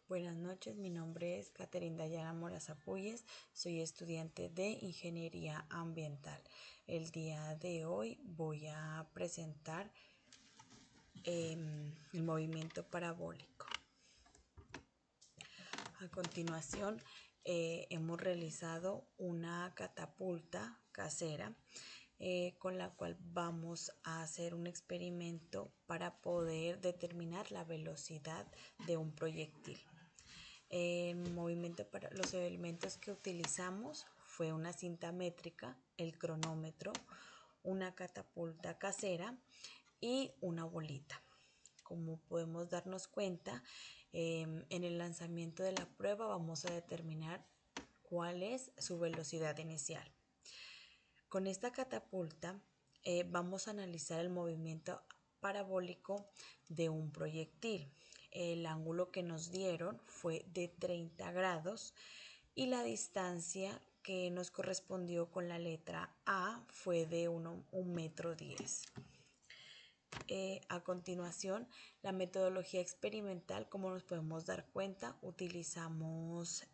Buenas noches, mi nombre es Caterina Dayana Moraza Puyes, soy estudiante de Ingeniería Ambiental. El día de hoy voy a presentar el movimiento parabólico. A continuación, hemos realizado una catapulta casera con la cual vamos a hacer un experimento para poder determinar la velocidad de un proyectil. Movimiento para los elementos que utilizamos fue una cinta métrica, el cronómetro, una catapulta casera y una bolita. Como podemos darnos cuenta, en el lanzamiento de la prueba vamos a determinar cuál es su velocidad inicial. Con esta catapulta vamos a analizar el movimiento parabólico de un proyectil. El ángulo que nos dieron fue de 30 grados y la distancia que nos correspondió con la letra A fue de 1,10 m. A continuación, la metodología experimental, como nos podemos dar cuenta, utilizamos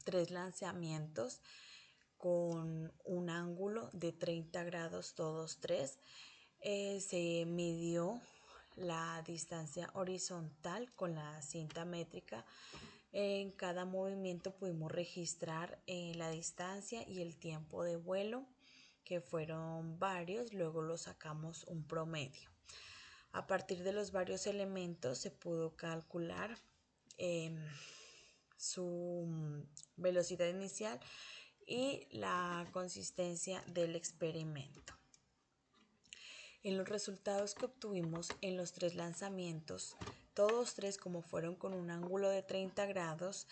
3 lanzamientos con un ángulo de 30 grados todos tres. Se midió la distancia horizontal con la cinta métrica. En cada movimiento pudimos registrar la distancia y el tiempo de vuelo, que fueron varios, luego lo sacamos un promedio. A partir de los varios elementos se pudo calcular su velocidad inicial y la consistencia del experimento. En los resultados que obtuvimos en los 3 lanzamientos, todos 3 como fueron con un ángulo de 30 grados,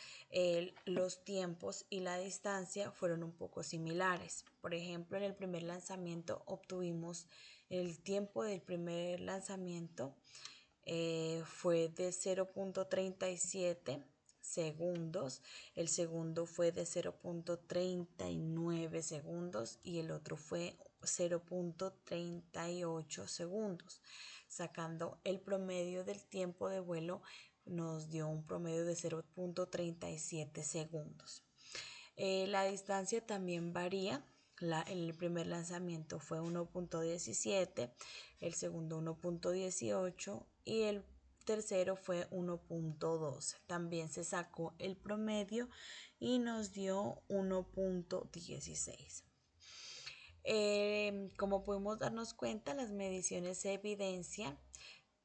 los tiempos y la distancia fueron un poco similares. Por ejemplo, en el primer lanzamiento obtuvimos el tiempo del primer lanzamiento fue de 0,37 segundos, el segundo fue de 0,39 segundos y el otro fue 0,38 segundos. Sacando el promedio del tiempo de vuelo nos dio un promedio de 0,37 segundos. La distancia también varía. El primer lanzamiento fue 1,17, el segundo 1,18 y el tercero fue 1,12. También se sacó el promedio y nos dio 1,16. Como podemos darnos cuenta, las mediciones se evidencian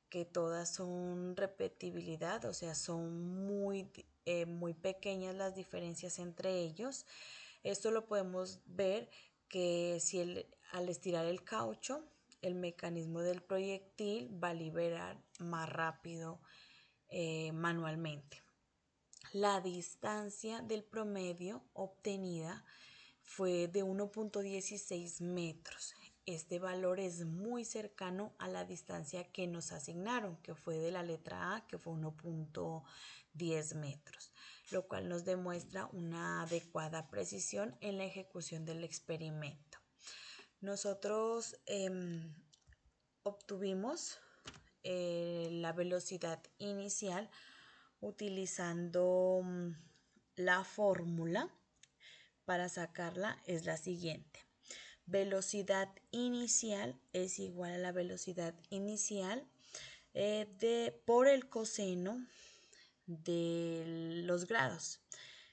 que todas son repetibilidad, o sea, son muy pequeñas las diferencias entre ellos. Esto lo podemos ver que si al estirar el caucho, el mecanismo del proyectil va a liberar más rápido manualmente. La distancia del promedio obtenida fue de 1,16 metros. Este valor es muy cercano a la distancia que nos asignaron, que fue de la letra A, que fue 1,10 metros, lo cual nos demuestra una adecuada precisión en la ejecución del experimento. Nosotros obtuvimos la velocidad inicial utilizando la fórmula. Para sacarla es la siguiente: velocidad inicial es igual a la velocidad inicial por el coseno de los grados.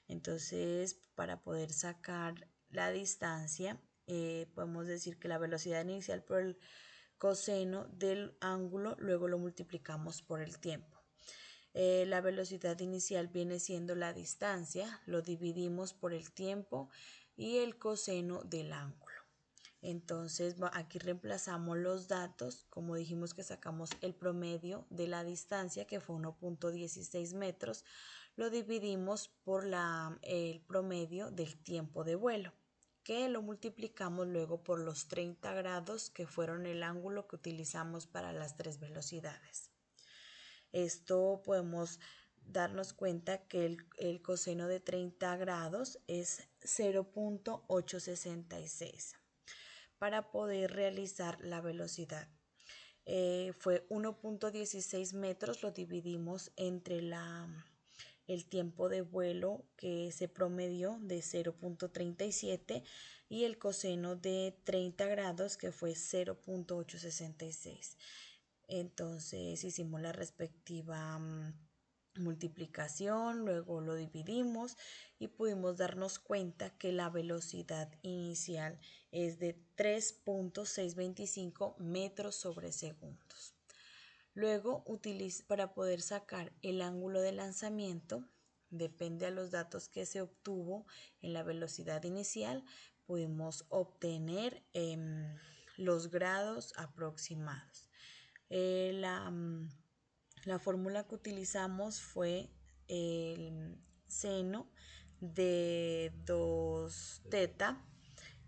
Entonces, para poder sacar la distancia, podemos decir que la velocidad inicial por el coseno del ángulo, luego lo multiplicamos por el tiempo. La velocidad inicial viene siendo la distancia, lo dividimos por el tiempo y el coseno del ángulo. Entonces aquí reemplazamos los datos, como dijimos que sacamos el promedio de la distancia, que fue 1,16 metros, lo dividimos por el promedio del tiempo de vuelo, que lo multiplicamos luego por los 30 grados, que fueron el ángulo que utilizamos para las 3 velocidades. Esto podemos darnos cuenta que el coseno de 30 grados es 0,866 para poder realizar la velocidad. fue 1.16 metros, lo dividimos entre el tiempo de vuelo que se promedió de 0.37 y el coseno de 30 grados que fue 0.866. Entonces hicimos la respectiva multiplicación, luego lo dividimos y pudimos darnos cuenta que la velocidad inicial es de 3.625 metros sobre segundos. Luego, para poder sacar el ángulo de lanzamiento, depende de los datos que se obtuvo en la velocidad inicial, pudimos obtener los grados aproximados. La fórmula que utilizamos fue el seno de 2 teta,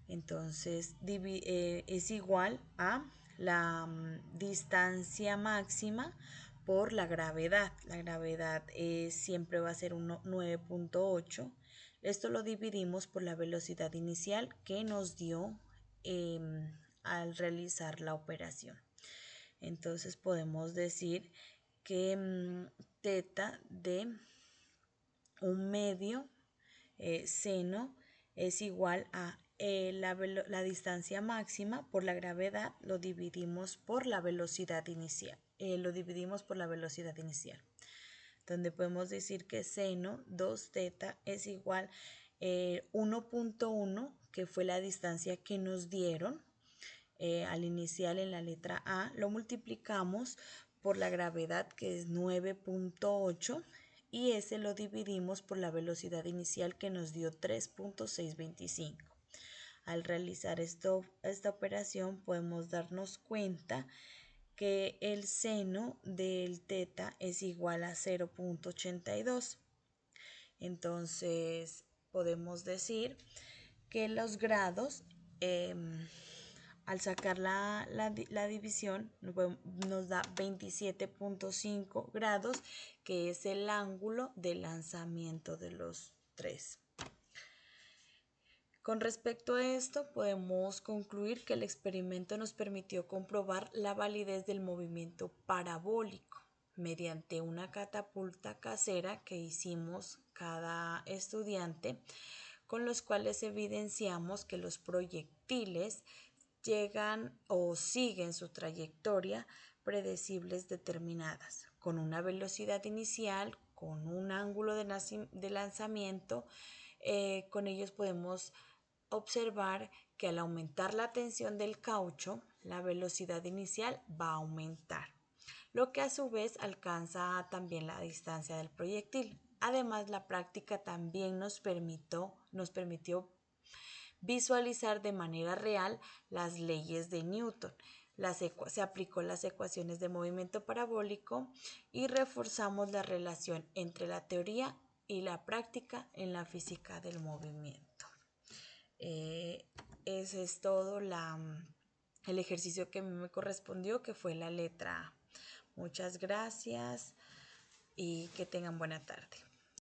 entonces es igual a la distancia máxima por la gravedad. La gravedad siempre va a ser 9.8. Esto lo dividimos por la velocidad inicial que nos dio al realizar la operación. Entonces podemos decir que teta de 1/2 seno es igual a la distancia máxima por la gravedad, lo dividimos por la velocidad inicial. Donde podemos decir que seno 2 teta es igual 1.1, que fue la distancia que nos dieron al inicial en la letra A, lo multiplicamos por la gravedad, que es 9.8, y ese lo dividimos por la velocidad inicial que nos dio 3.625. Al realizar esta operación podemos darnos cuenta que el seno del teta es igual a 0.82. Entonces podemos decir que los grados, al sacar la división, nos da 27.5 grados, que es el ángulo de lanzamiento de los tres. Con respecto a esto, podemos concluir que el experimento nos permitió comprobar la validez del movimiento parabólico mediante una catapulta casera que hicimos cada estudiante, con los cuales evidenciamos que los proyectiles llegan o siguen su trayectoria predecibles determinadas, con una velocidad inicial, con un ángulo de lanzamiento. Con ellos podemos observar que al aumentar la tensión del caucho, la velocidad inicial va a aumentar, lo que a su vez alcanza también la distancia del proyectil. Además, la práctica también nos permitió visualizar de manera real las leyes de Newton. Se aplicó las ecuaciones de movimiento parabólico y reforzamos la relación entre la teoría y la práctica en la física del movimiento. Ese es todo el ejercicio que me correspondió, que fue la letra A. Muchas gracias y que tengan buena tarde.